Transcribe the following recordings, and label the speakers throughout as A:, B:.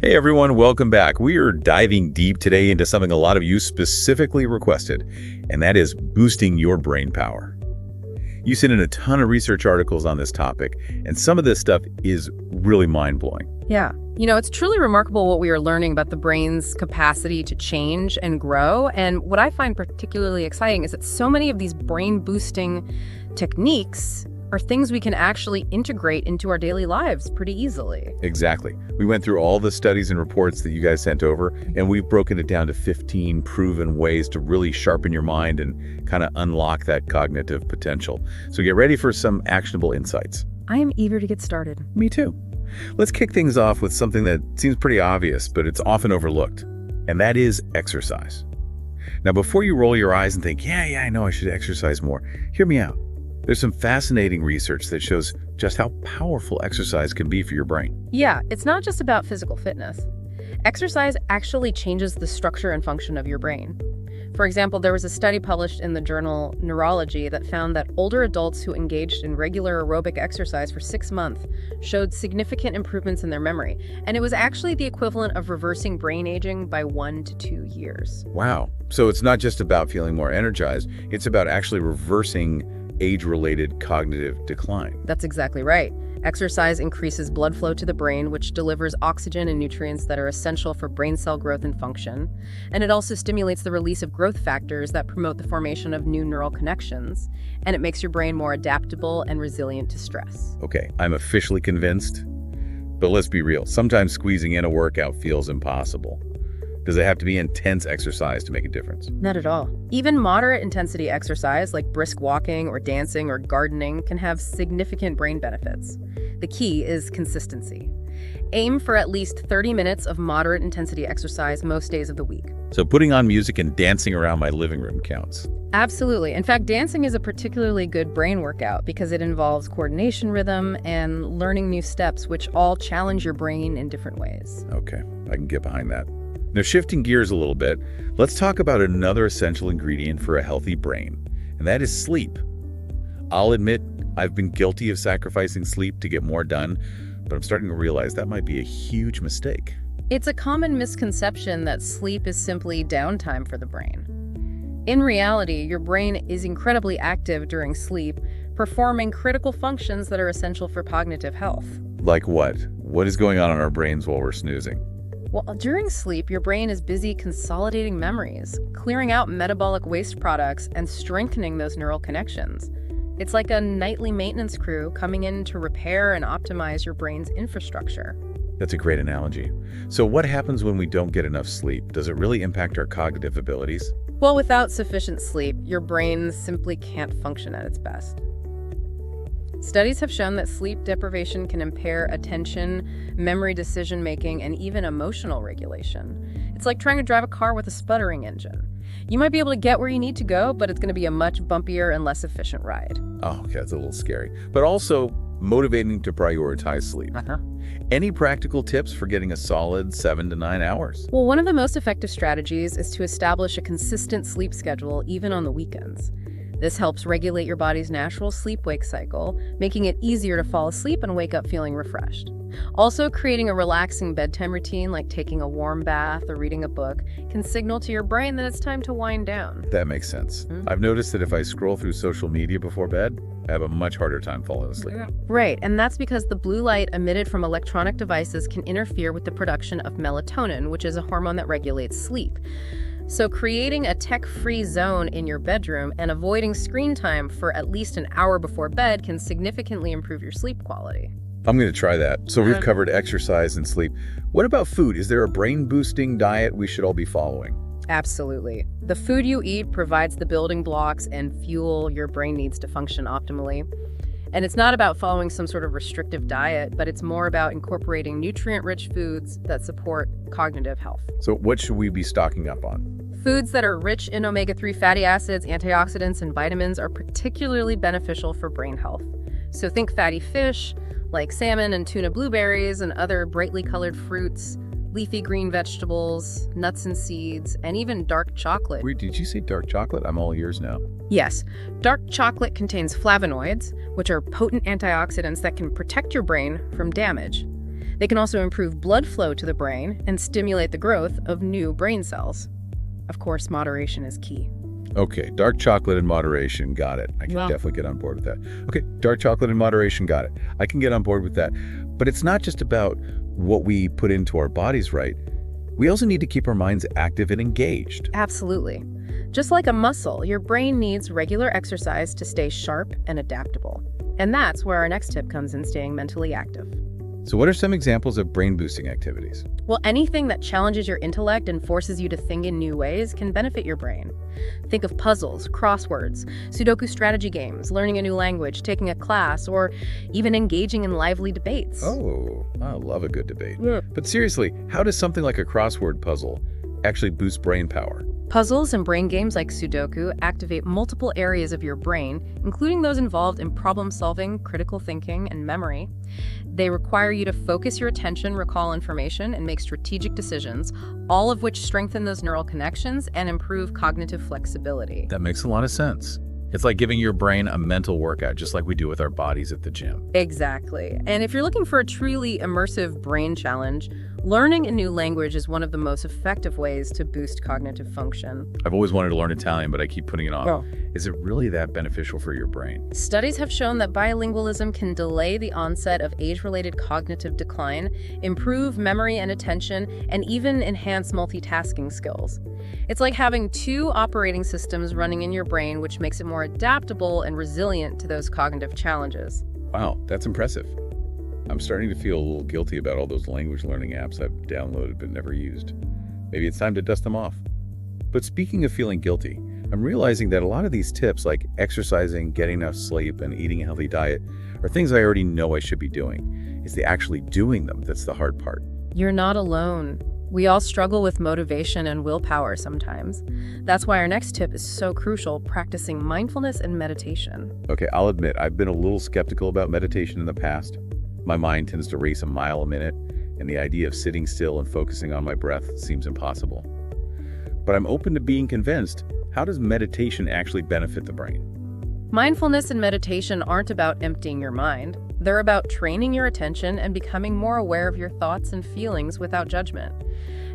A: Hey everyone, welcome back. We are diving deep today into something a lot of you specifically requested, and that is boosting your brain power. You sent in a ton of research articles on this topic, and some of this stuff is really mind-blowing.
B: Yeah. It's truly remarkable what we are learning about the brain's capacity to change and grow. And what I find particularly exciting is that so many of these brain-boosting techniques are things we can actually integrate into our daily lives pretty easily.
A: Exactly. We went through all the studies and reports that you guys sent over, and we've broken it down to 15 proven ways to really sharpen your mind and kind of unlock that cognitive potential. So get ready for some actionable insights.
B: I am eager to get started.
A: Me too. Let's kick things off with something that seems pretty obvious, but it's often overlooked, and that is exercise. Now, before you roll your eyes and think, yeah, I know I should exercise more, hear me out. There's some fascinating research that shows just how powerful exercise can be for your brain.
B: Yeah, it's not just about physical fitness. Exercise actually changes the structure and function of your brain. For example, there was a study published in the journal Neurology that found that older adults who engaged in regular aerobic exercise for 6 months showed significant improvements in their memory. And it was actually the equivalent of reversing brain aging by 1 to 2 years.
A: Wow. So it's not just about feeling more energized, it's about actually reversing age-related cognitive decline.
B: That's exactly right. Exercise increases blood flow to the brain, which delivers oxygen and nutrients that are essential for brain cell growth and function. And it also stimulates the release of growth factors that promote the formation of new neural connections. And it makes your brain more adaptable and resilient to stress.
A: Okay, I'm officially convinced. But let's be real, sometimes squeezing in a workout feels impossible. Does it have to be intense exercise to make a difference?
B: Not at all. Even moderate intensity exercise like brisk walking or dancing or gardening can have significant brain benefits. The key is consistency. Aim for at least 30 minutes of moderate intensity exercise most days of the week.
A: So putting on music and dancing around my living room counts.
B: Absolutely. In fact, dancing is a particularly good brain workout because it involves coordination rhythm and learning new steps, which all challenge your brain in different ways.
A: Okay, I can get behind that. Now, shifting gears a little bit, let's talk about another essential ingredient for a healthy brain, and that is sleep. I'll admit I've been guilty of sacrificing sleep to get more done, but I'm starting to realize that might be a huge mistake.
B: It's a common misconception that sleep is simply downtime for the brain. In reality, your brain is incredibly active during sleep, performing critical functions that are essential for cognitive health.
A: Like what? What is going on in our brains while we're snoozing?
B: Well, during sleep, your brain is busy consolidating memories, clearing out metabolic waste products, and strengthening those neural connections. It's like a nightly maintenance crew coming in to repair and optimize your brain's infrastructure.
A: That's a great analogy. So what happens when we don't get enough sleep? Does it really impact our cognitive abilities?
B: Well, without sufficient sleep, your brain simply can't function at its best. Studies have shown that sleep deprivation can impair attention, memory decision-making, and even emotional regulation. It's like trying to drive a car with a sputtering engine. You might be able to get where you need to go, but it's going to be a much bumpier and less efficient ride.
A: Oh, okay, that's a little scary. But also motivating to prioritize sleep. Any practical tips for getting a solid 7 to 9 hours?
B: Well, one of the most effective strategies is to establish a consistent sleep schedule, even on the weekends. This helps regulate your body's natural sleep-wake cycle, making it easier to fall asleep and wake up feeling refreshed. Also, creating a relaxing bedtime routine like taking a warm bath or reading a book can signal to your brain that it's time to wind down.
A: That makes sense. I've noticed that if I scroll through social media before bed, I have a much harder time falling asleep.
B: Right, and that's because the blue light emitted from electronic devices can interfere with the production of melatonin, which is a hormone that regulates sleep. So creating a tech-free zone in your bedroom and avoiding screen time for at least an hour before bed can significantly improve your sleep quality.
A: I'm going to try that. So we've covered exercise and sleep. What about food? Is there a brain-boosting diet we should all be following?
B: Absolutely. The food you eat provides the building blocks and fuel your brain needs to function optimally. And it's not about following some sort of restrictive diet, but it's more about incorporating nutrient-rich foods that support cognitive health.
A: So what should we be stocking up on?
B: Foods that are rich in omega-3 fatty acids, antioxidants, and vitamins are particularly beneficial for brain health. So think fatty fish, like salmon and tuna, blueberries, and other brightly colored fruits, leafy green vegetables, nuts and seeds, and even dark chocolate.
A: Wait, did you say dark chocolate? I'm all ears now.
B: Yes, dark chocolate contains flavonoids, which are potent antioxidants that can protect your brain from damage. They can also improve blood flow to the brain and stimulate the growth of new brain cells. Of course, moderation is key.
A: Okay, dark chocolate in moderation, got it. I can definitely get on board with that. Okay, dark chocolate in moderation, got it. I can get on board with that. But it's not just about what we put into our bodies, right? We also need to keep our minds active and engaged.
B: Absolutely. Just like a muscle, your brain needs regular exercise to stay sharp and adaptable. And that's where our next tip comes in staying mentally active.
A: So what are some examples of brain-boosting activities?
B: Well, anything that challenges your intellect and forces you to think in new ways can benefit your brain. Think of puzzles, crosswords, Sudoku strategy games, learning a new language, taking a class, or even engaging in lively debates.
A: Oh, I love a good debate.
B: Yeah.
A: But seriously, how does something like a crossword puzzle actually boost brain power?
B: Puzzles and brain games like Sudoku activate multiple areas of your brain, including those involved in problem-solving, critical thinking, and memory. They require you to focus your attention, recall information, and make strategic decisions, all of which strengthen those neural connections and improve cognitive flexibility.
A: That makes a lot of sense. It's like giving your brain a mental workout, just like we do with our bodies at the gym.
B: Exactly. And if you're looking for a truly immersive brain challenge, learning a new language is one of the most effective ways to boost cognitive function.
A: I've always wanted to learn Italian, but I keep putting it off.
B: Oh.
A: Is it really that beneficial for your brain?
B: Studies have shown that bilingualism can delay the onset of age-related cognitive decline, improve memory and attention, and even enhance multitasking skills. It's like having two operating systems running in your brain, which makes it more adaptable and resilient to those cognitive challenges.
A: Wow, that's impressive. I'm starting to feel a little guilty about all those language learning apps I've downloaded but never used. Maybe it's time to dust them off. But speaking of feeling guilty, I'm realizing that a lot of these tips like exercising, getting enough sleep, and eating a healthy diet are things I already know I should be doing. It's the actually doing them that's the hard part.
B: You're not alone. We all struggle with motivation and willpower sometimes. That's why our next tip is so crucial, practicing mindfulness and meditation.
A: Okay, I'll admit I've been a little skeptical about meditation in the past. My mind tends to race a mile a minute, and the idea of sitting still and focusing on my breath seems impossible. But I'm open to being convinced. How does meditation actually benefit the brain?
B: Mindfulness and meditation aren't about emptying your mind. They're about training your attention and becoming more aware of your thoughts and feelings without judgment.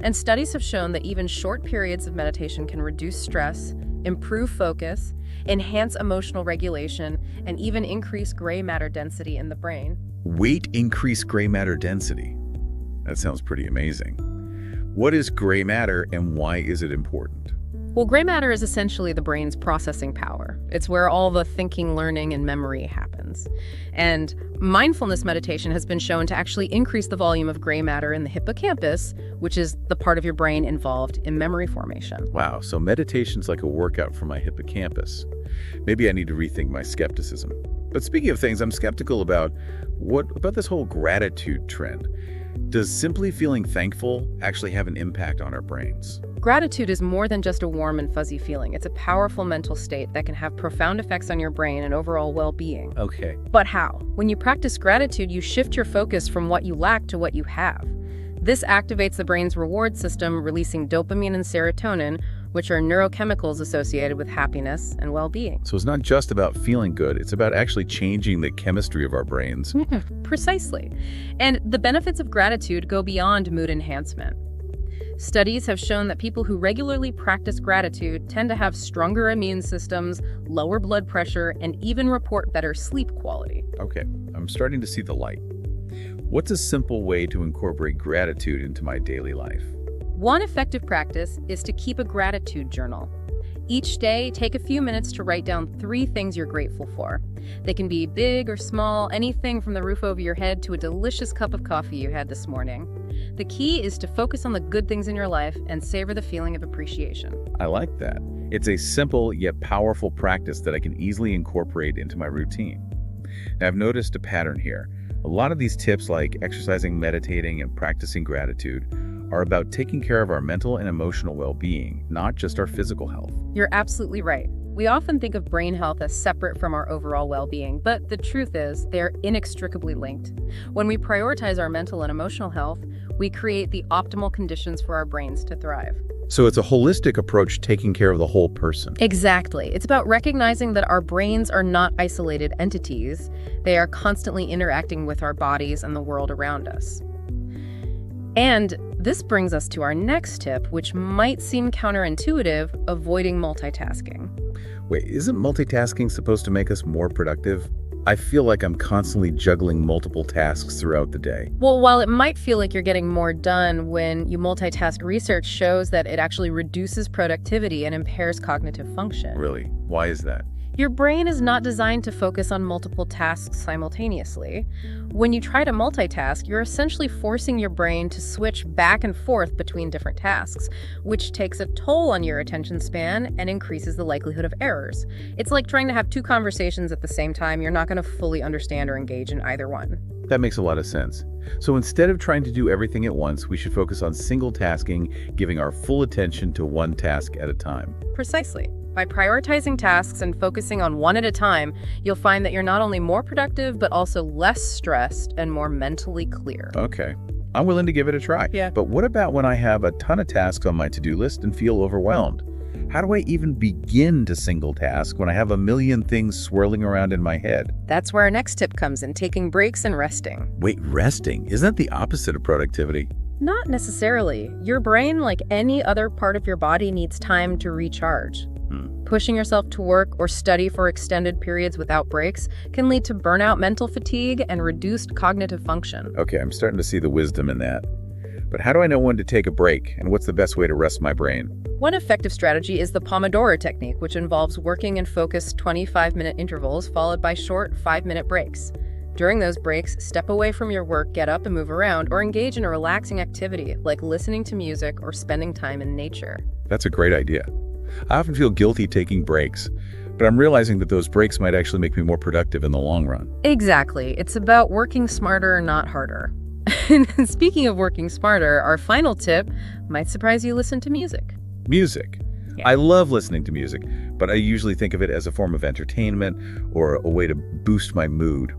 B: And studies have shown that even short periods of meditation can reduce stress, improve focus, enhance emotional regulation, and even increase gray matter density in the brain.
A: Weight increase gray matter density. That sounds pretty amazing. What is gray matter and why is it important?
B: Well, gray matter is essentially the brain's processing power. It's where all the thinking, learning, and memory happens. And mindfulness meditation has been shown to actually increase the volume of gray matter in the hippocampus, which is the part of your brain involved in memory formation.
A: Wow, so meditation's like a workout for my hippocampus. Maybe I need to rethink my skepticism. But speaking of things I'm skeptical about, what about this whole gratitude trend? Does simply feeling thankful actually have an impact on our brains?
B: Gratitude is more than just a warm and fuzzy feeling. It's a powerful mental state that can have profound effects on your brain and overall well-being.
A: Okay.
B: But how? When you practice gratitude, you shift your focus from what you lack to what you have. This activates the brain's reward system, releasing dopamine and serotonin, which are neurochemicals associated with happiness and well-being.
A: So it's not just about feeling good, it's about actually changing the chemistry of our brains.
B: Precisely. And the benefits of gratitude go beyond mood enhancement. Studies have shown that people who regularly practice gratitude tend to have stronger immune systems, lower blood pressure, and even report better sleep quality.
A: Okay, I'm starting to see the light. What's a simple way to incorporate gratitude into my daily life?
B: One effective practice is to keep a gratitude journal. Each day, take a few minutes to write down 3 things you're grateful for. They can be big or small, anything from the roof over your head to a delicious cup of coffee you had this morning. The key is to focus on the good things in your life and savor the feeling of appreciation.
A: I like that. It's a simple yet powerful practice that I can easily incorporate into my routine. Now, I've noticed a pattern here. A lot of these tips like exercising, meditating, and practicing gratitude are about taking care of our mental and emotional well-being, not just our physical health.
B: You're absolutely right. We often think of brain health as separate from our overall well-being, but the truth is they're inextricably linked. When we prioritize our mental and emotional health, we create the optimal conditions for our brains to thrive.
A: So it's a holistic approach taking care of the whole person.
B: Exactly. It's about recognizing that our brains are not isolated entities. They are constantly interacting with our bodies and the world around us. And this brings us to our next tip, which might seem counterintuitive: avoiding multitasking.
A: Wait, isn't multitasking supposed to make us more productive? I feel like I'm constantly juggling multiple tasks throughout the day.
B: Well, while it might feel like you're getting more done when you multitask, research shows that it actually reduces productivity and impairs cognitive function.
A: Really? Why is that?
B: Your brain is not designed to focus on multiple tasks simultaneously. When you try to multitask, you're essentially forcing your brain to switch back and forth between different tasks, which takes a toll on your attention span and increases the likelihood of errors. It's like trying to have two conversations at the same time. You're not going to fully understand or engage in either one.
A: That makes a lot of sense. So instead of trying to do everything at once, we should focus on single tasking, giving our full attention to one task at a time.
B: Precisely. By prioritizing tasks and focusing on one at a time, you'll find that you're not only more productive, but also less stressed and more mentally clear.
A: Okay. I'm willing to give it a try.
B: Yeah.
A: But what about when I have a ton of tasks on my to-do list and feel overwhelmed? How do I even begin to single task when I have a million things swirling around in my head?
B: That's where our next tip comes in: taking breaks and resting.
A: Wait, resting? Isn't that the opposite of productivity?
B: Not necessarily. Your brain, like any other part of your body, needs time to recharge. Pushing yourself to work or study for extended periods without breaks can lead to burnout, mental fatigue, and reduced cognitive function.
A: Okay, I'm starting to see the wisdom in that. But how do I know when to take a break, and what's the best way to rest my brain?
B: One effective strategy is the Pomodoro technique, which involves working in focused 25-minute intervals followed by short 5-minute breaks. During those breaks, step away from your work, get up and move around, or engage in a relaxing activity like listening to music or spending time in nature.
A: That's a great idea. I often feel guilty taking breaks, but I'm realizing that those breaks might actually make me more productive in the long run.
B: Exactly. It's about working smarter, not harder. And speaking of working smarter, our final tip might surprise you: listen to music.
A: Music.
B: Yeah.
A: I love listening to music, but I usually think of it as a form of entertainment or a way to boost my mood.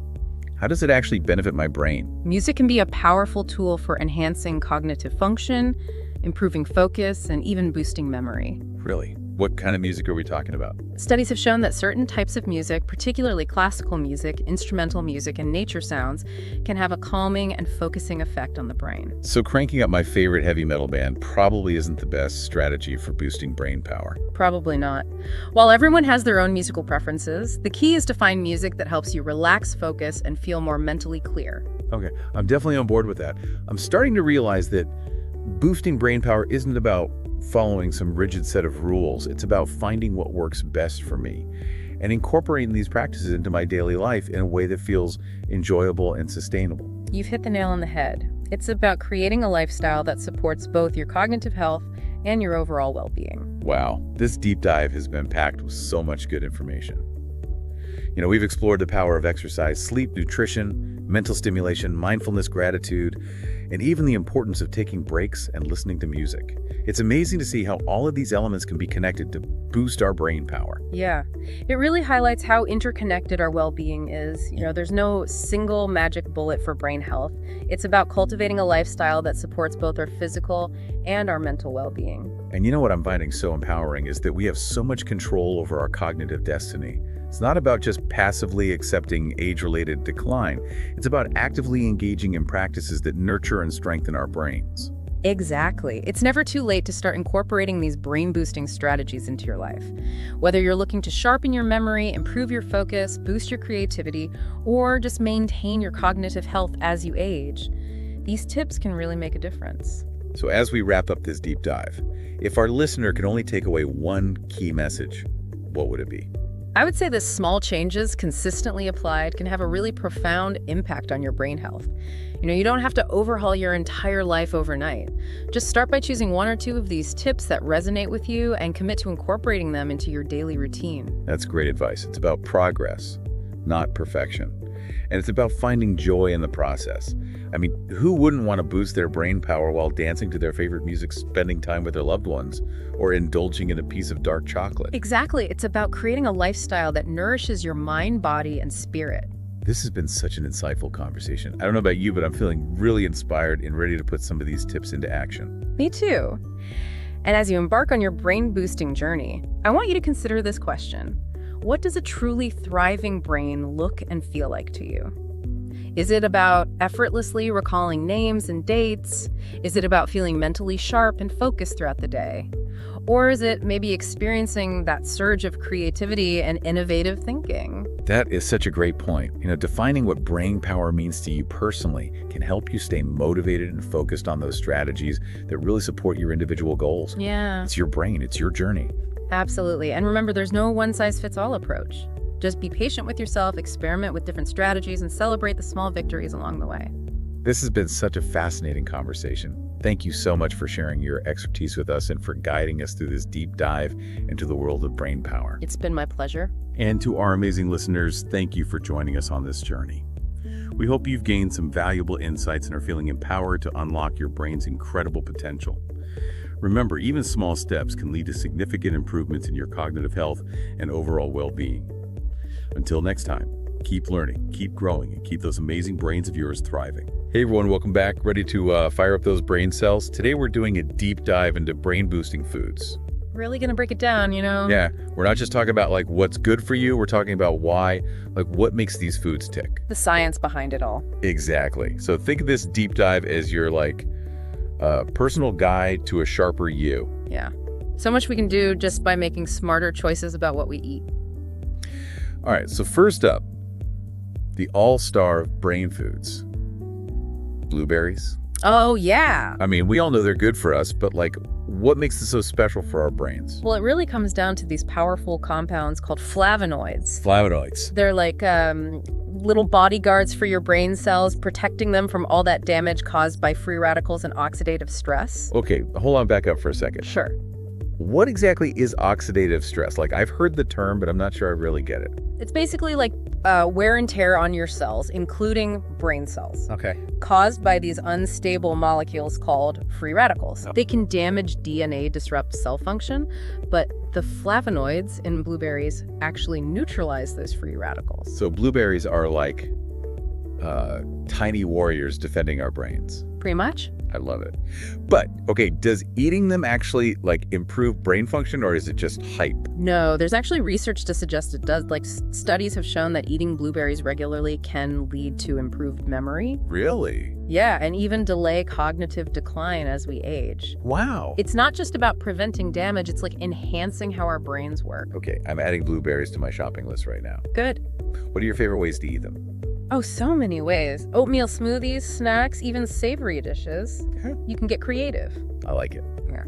A: How does it actually benefit my brain?
B: Music can be a powerful tool for enhancing cognitive function, improving focus, and even boosting memory.
A: Really? What kind of music are we talking about?
B: Studies have shown that certain types of music, particularly classical music, instrumental music, and nature sounds, can have a calming and focusing effect on the brain.
A: So cranking up my favorite heavy metal band probably isn't the best strategy for boosting brain power.
B: Probably not. While everyone has their own musical preferences, the key is to find music that helps you relax, focus, and feel more mentally clear.
A: Okay, I'm definitely on board with that. I'm starting to realize that boosting brain power isn't about following some rigid set of rules. It's about finding what works best for me and incorporating these practices into my daily life in a way that feels enjoyable and sustainable.
B: You've hit the nail on the head. It's about creating a lifestyle that supports both your cognitive health and your overall well-being.
A: Wow, this deep dive has been packed with so much good information. You know, we've explored the power of exercise, sleep, nutrition, mental stimulation, mindfulness, gratitude, and even the importance of taking breaks and listening to music. It's amazing to see how all of these elements can be connected to boost our brain power.
B: Yeah, it really highlights how interconnected our well-being is. There's no single magic bullet for brain health. It's about cultivating a lifestyle that supports both our physical and our mental well-being.
A: And you know what I'm finding so empowering is that we have so much control over our cognitive destiny. It's not about just passively accepting age-related decline. It's about actively engaging in practices that nurture and strengthen our brains.
B: Exactly. It's never too late to start incorporating these brain-boosting strategies into your life. Whether you're looking to sharpen your memory, improve your focus, boost your creativity, or just maintain your cognitive health as you age, these tips can really make a difference.
A: So as we wrap up this deep dive, if our listener could only take away one key message, what would it be?
B: I would say that small changes consistently applied can have a really profound impact on your brain health. You don't have to overhaul your entire life overnight. Just start by choosing one or two of these tips that resonate with you and commit to incorporating them into your daily routine.
A: That's great advice. It's about progress, not perfection. And it's about finding joy in the process. I mean, who wouldn't want to boost their brain power while dancing to their favorite music, spending time with their loved ones, or indulging in a piece of dark chocolate?
B: Exactly. It's about creating a lifestyle that nourishes your mind, body, and spirit.
A: This has been such an insightful conversation. I don't know about you, but I'm feeling really inspired and ready to put some of these tips into action.
B: Me too. And as you embark on your brain-boosting journey, I want you to consider this question. What does a truly thriving brain look and feel like to you? Is it about effortlessly recalling names and dates? Is it about feeling mentally sharp and focused throughout the day? Or is it maybe experiencing that surge of creativity and innovative thinking?
A: That is such a great point. Defining what brain power means to you personally can help you stay motivated and focused on those strategies that really support your individual goals.
B: Yeah,
A: It's your brain, it's your journey.
B: absolutely. And remember, there's no one-size-fits-all approach. Just be patient with yourself, experiment with different strategies, and celebrate the small victories along the way.
A: This has been such a fascinating conversation. Thank you so much for sharing your expertise with us and for guiding us through this deep dive into the world of brain power.
B: It's been my pleasure.
A: And to our amazing listeners, thank you for joining us on this journey. We hope you've gained some valuable insights and are feeling empowered to unlock your brain's incredible potential. Remember, even small steps can lead to significant improvements in your cognitive health and overall well-being. Until next time, keep learning, keep growing, and keep those amazing brains of yours thriving. Hey everyone, welcome back. Ready to fire up those brain cells? Today we're doing a deep dive into brain-boosting foods.
B: Really gonna break it down,
A: Yeah, we're not just talking about what's good for you, we're talking about why, what makes these foods tick.
B: The science behind it all.
A: Exactly. So think of this deep dive as your personal guide to a sharper you.
B: Yeah. So much we can do just by making smarter choices about what we eat.
A: All right, so first up, the all-star of brain foods. Blueberries.
B: Oh, yeah.
A: I mean, we all know they're good for us, but what makes it so special for our brains?
B: Well, it really comes down to these powerful compounds called flavonoids.
A: Flavonoids.
B: They're like little bodyguards for your brain cells, protecting them from all that damage caused by free radicals and oxidative stress.
A: Okay, hold on, back up for a second.
B: Sure.
A: What exactly is oxidative stress? I've heard the term, but I'm not sure I really get it.
B: It's basically like wear and tear on your cells, including brain cells,
A: Okay.
B: caused by these unstable molecules called free radicals.
A: Oh.
B: They can damage DNA, disrupt cell function, but the flavonoids in blueberries actually neutralize those free radicals.
A: So blueberries are like tiny warriors defending our brains.
B: Pretty much.
A: I love it. But, okay, does eating them actually, improve brain function, or is it just hype?
B: No, there's actually research to suggest it does. Studies have shown that eating blueberries regularly can lead to improved memory.
A: Really?
B: Yeah, and even delay cognitive decline as we age.
A: Wow.
B: It's not just about preventing damage, it's enhancing how our brains work.
A: Okay, I'm adding blueberries to my shopping list right now.
B: Good.
A: What are your favorite ways to eat them?
B: Oh, so many ways. Oatmeal smoothies, snacks, even savory dishes.
A: Okay.
B: You can get creative.
A: I like it.
B: Yeah.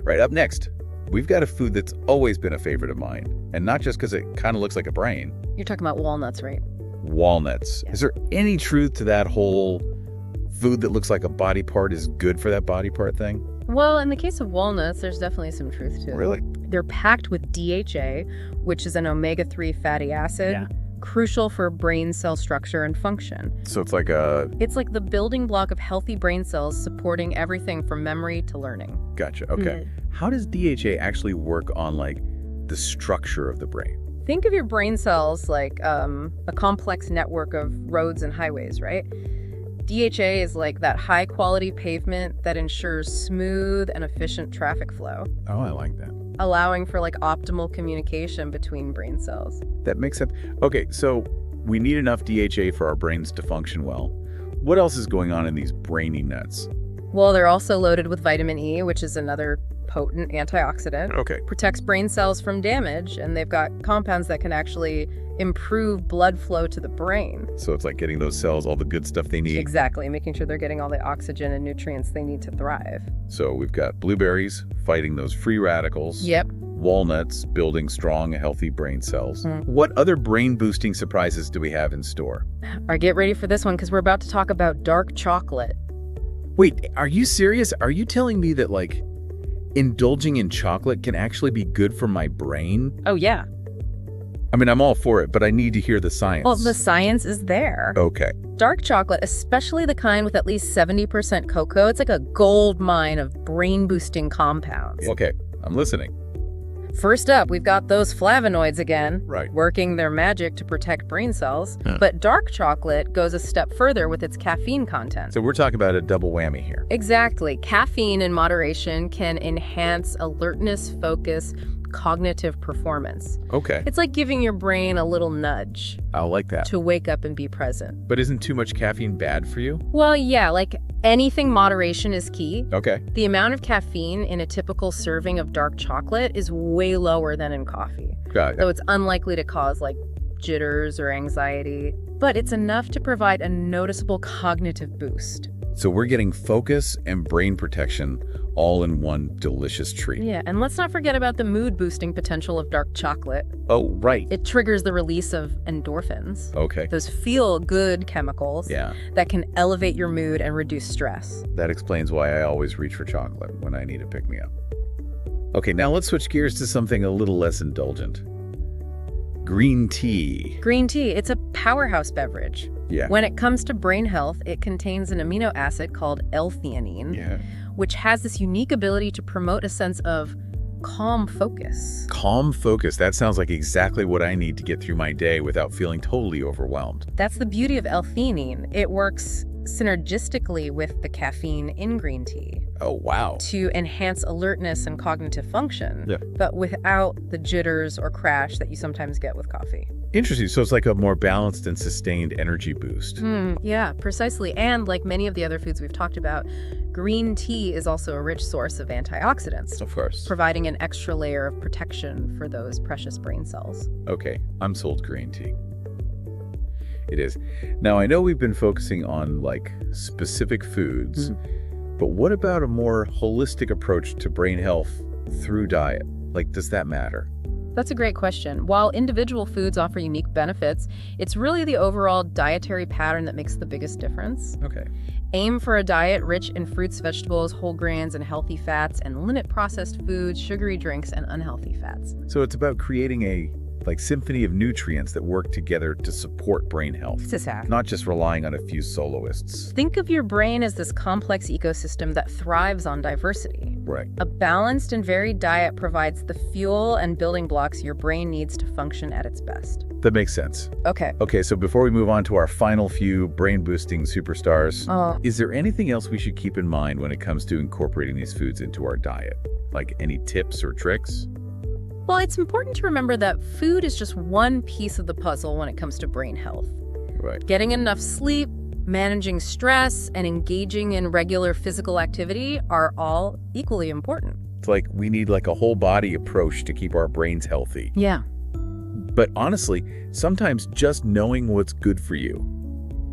A: Right, up next, we've got a food that's always been a favorite of mine. And not just because it kind of looks like a brain.
B: You're talking about walnuts, right?
A: Walnuts.
B: Yeah.
A: Is there any truth to that whole food that looks like a body part is good for that body part thing?
B: Well, in the case of walnuts, there's definitely some truth to it.
A: Really?
B: They're packed with DHA, which is an omega-3 fatty acid.
A: Yeah.
B: Crucial for brain cell structure and function.
A: So it's like a...
B: It's like the building block of healthy brain cells supporting everything from memory to learning.
A: Gotcha. Okay. How does DHA actually work on the structure of the brain?
B: Think of your brain cells like a complex network of roads and highways, right? DHA is like that high-quality pavement that ensures smooth and efficient traffic flow,
A: Oh, I like that.
B: allowing for optimal communication between brain cells.
A: That makes sense. Okay, so we need enough DHA for our brains to function well. What else is going on in these brainy nuts?
B: Well, they're also loaded with vitamin E, which is another potent antioxidant.
A: Okay.
B: Protects brain cells from damage, and they've got compounds that can actually improve blood flow to the brain.
A: So it's like getting those cells all the good stuff they need.
B: Exactly, making sure they're getting all the oxygen and nutrients they need to thrive.
A: So we've got blueberries fighting those free radicals.
B: Yep.
A: Walnuts building strong, healthy brain cells.
B: Mm.
A: What other brain-boosting surprises do we have in store?
B: All right, get ready for this one because we're about to talk about dark chocolate.
A: Wait, are you serious? Are you telling me that, indulging in chocolate can actually be good for my brain?
B: Oh, yeah.
A: I mean, I'm all for it, but I need to hear the science.
B: Well, the science is there.
A: Okay.
B: Dark chocolate, especially the kind with at least 70% cocoa, it's like a gold mine of brain-boosting compounds.
A: Okay, I'm listening.
B: First up, we've got those flavonoids again,
A: Right.
B: working their magic to protect brain cells.
A: Huh.
B: But dark chocolate goes a step further with its caffeine content.
A: So we're talking about a double whammy here.
B: Exactly. Caffeine in moderation can enhance alertness, focus, cognitive performance.
A: Okay,
B: It's like giving your brain a little nudge
A: I'll like that.
B: to wake up and be present.
A: But isn't too much caffeine bad for you?
B: Well, yeah, like anything, moderation is key.
A: Okay.
B: The amount of caffeine in a typical serving of dark chocolate is way lower than in coffee,
A: Got it.
B: though it's unlikely to cause like jitters or anxiety. But it's enough to provide a noticeable cognitive boost.
A: So we're getting focus and brain protection all in one delicious treat.
B: Yeah, and let's not forget about the mood-boosting potential of dark chocolate.
A: Oh, right.
B: It triggers the release of endorphins,
A: Okay.
B: those feel-good chemicals
A: Yeah,
B: that can elevate your mood and reduce stress.
A: that explains why I always reach for chocolate when I need to pick me up. Okay, now let's switch gears to something a little less indulgent. Green tea.
B: Green tea, it's a powerhouse beverage.
A: Yeah.
B: When it comes to brain health, it contains an amino acid called L-theanine,
A: Yeah.
B: which has this unique ability to promote a sense of calm focus.
A: Calm focus. That sounds like exactly what I need to get through my day without feeling totally overwhelmed.
B: That's the beauty of L-theanine. It works synergistically with the caffeine in green tea
A: Oh, wow.
B: to enhance alertness and cognitive function,
A: Yeah.
B: but without the jitters or crash that you sometimes get with coffee.
A: Interesting. So it's like a more balanced and sustained energy boost.
B: Yeah, precisely. And like many of the other foods we've talked about, green tea is also a rich source of antioxidants,
A: Of course.
B: providing an extra layer of protection for those precious brain cells.
A: Okay, I'm sold green tea. It is. Now, I know we've been focusing on like specific foods, but what about a more holistic approach to brain health through diet? Like, does that matter?
B: That's a great question. While individual foods offer unique benefits, it's really the overall dietary pattern that makes the biggest difference.
A: Okay.
B: Aim for a diet rich in fruits, vegetables, whole grains, and healthy fats, and limit processed foods, sugary drinks, and unhealthy fats.
A: So it's about creating a symphony of nutrients that work together to support brain health, not just relying on a few soloists.
B: Think of your brain as this complex ecosystem that thrives on diversity.
A: Right.
B: A balanced and varied diet provides the fuel and building blocks your brain needs to function at its best.
A: That makes sense.
B: Okay.
A: Okay, so before we move on to our final few brain-boosting superstars, is there anything else we should keep in mind when it comes to incorporating these foods into our diet? Like any tips or tricks?
B: Well, it's important to remember that food is just one piece of the puzzle when it comes to brain health.
A: Right.
B: Getting enough sleep, managing stress, and engaging in regular physical activity are all equally important.
A: It's like we need like a whole body approach to keep our brains healthy.
B: Yeah.
A: But honestly, sometimes just knowing what's good for you,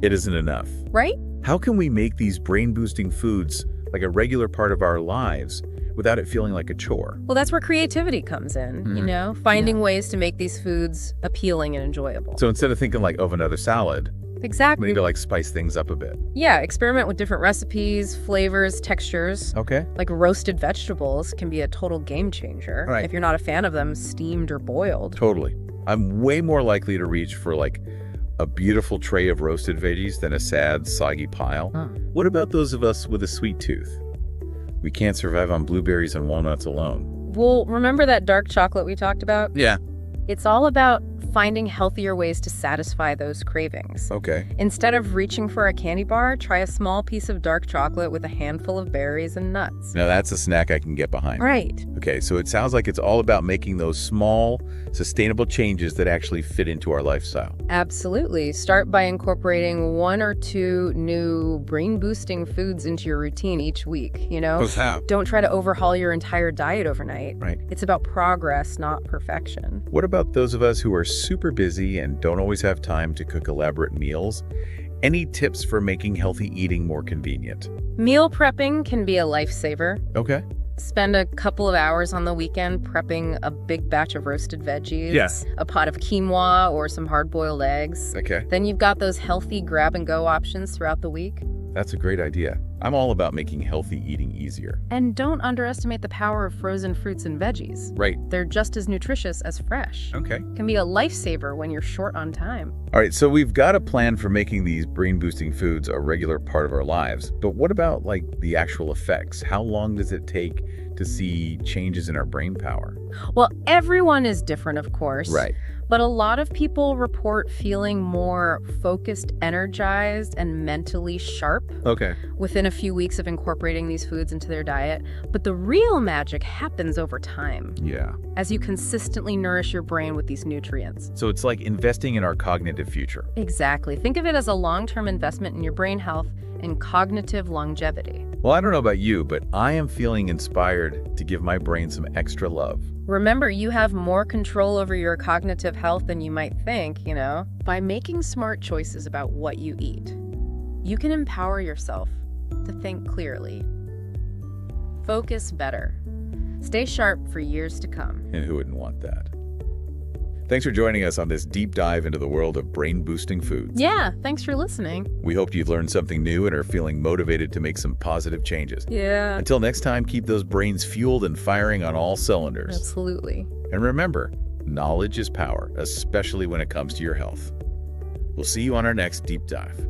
A: it isn't enough.
B: Right?
A: How can we make these brain-boosting foods like a regular part of our lives without it feeling like a chore?
B: Well, that's where creativity comes in, finding ways to make these foods appealing and enjoyable.
A: So instead of thinking like of another salad,
B: Exactly.
A: we need to like spice things up a bit.
B: Yeah, experiment with different recipes, flavors, textures.
A: Okay.
B: Like roasted vegetables can be a total game changer
A: Right.
B: if you're not a fan of them steamed or boiled.
A: Totally. I'm way more likely to reach for like a beautiful tray of roasted veggies than a sad, soggy pile. What about those of us with a sweet tooth? We can't survive on blueberries and walnuts alone.
B: Well, remember that dark chocolate we talked about?
A: Yeah.
B: It's all about finding healthier ways to satisfy those cravings.
A: Okay.
B: Instead of reaching for a candy bar, try a small piece of dark chocolate with a handful of berries and nuts.
A: Now that's a snack I can get behind.
B: Right.
A: Okay, so it sounds like it's all about making those small, sustainable changes that actually fit into our lifestyle.
B: Absolutely. Start by incorporating 1 or 2 new brain-boosting foods into your routine each week, Don't try to overhaul your entire diet overnight.
A: Right.
B: It's about progress, not perfection.
A: What about those of us who are super busy and don't always have time to cook elaborate meals? Any tips for making healthy eating more convenient?
B: Meal prepping can be a lifesaver.
A: Okay.
B: Spend a couple of hours on the weekend prepping a big batch of roasted veggies,
A: Yeah.
B: a pot of quinoa or some hard-boiled eggs.
A: Okay.
B: Then you've got those healthy grab-and-go options throughout the week.
A: That's a great idea. I'm all about making healthy eating easier.
B: And don't underestimate the power of frozen fruits and veggies.
A: Right.
B: They're just as nutritious as fresh.
A: Okay.
B: Can be a lifesaver when you're short on time.
A: All right, so we've got a plan for making these brain-boosting foods a regular part of our lives. But what about like the actual effects? How long does it take to see changes in our brain power?
B: Well, everyone is different, of course.
A: Right.
B: But a lot of people report feeling more focused, energized, and mentally sharp
A: Okay.
B: within within a few weeks of incorporating these foods into their diet, but the real magic happens over time
A: Yeah.
B: as you consistently nourish your brain with these nutrients.
A: So it's like investing in our cognitive future.
B: Exactly. Think of it as a long-term investment in your brain health and cognitive longevity.
A: Well, I don't know about you, but I am feeling inspired to give my brain some extra love.
B: Remember, you have more control over your cognitive health than you might think, By making smart choices about what you eat, you can empower yourself to think clearly, focus better, stay sharp for years to come.
A: And who wouldn't want that? Thanks for joining us on this deep dive into the world of brain-boosting foods.
B: Yeah, thanks for listening.
A: We hope you've learned something new and are feeling motivated to make some positive changes.
B: Yeah,
A: Until next time, keep those brains fueled and firing on all cylinders.
B: absolutely.
A: And remember, knowledge is power, especially when it comes to your health. We'll see you on our next deep dive.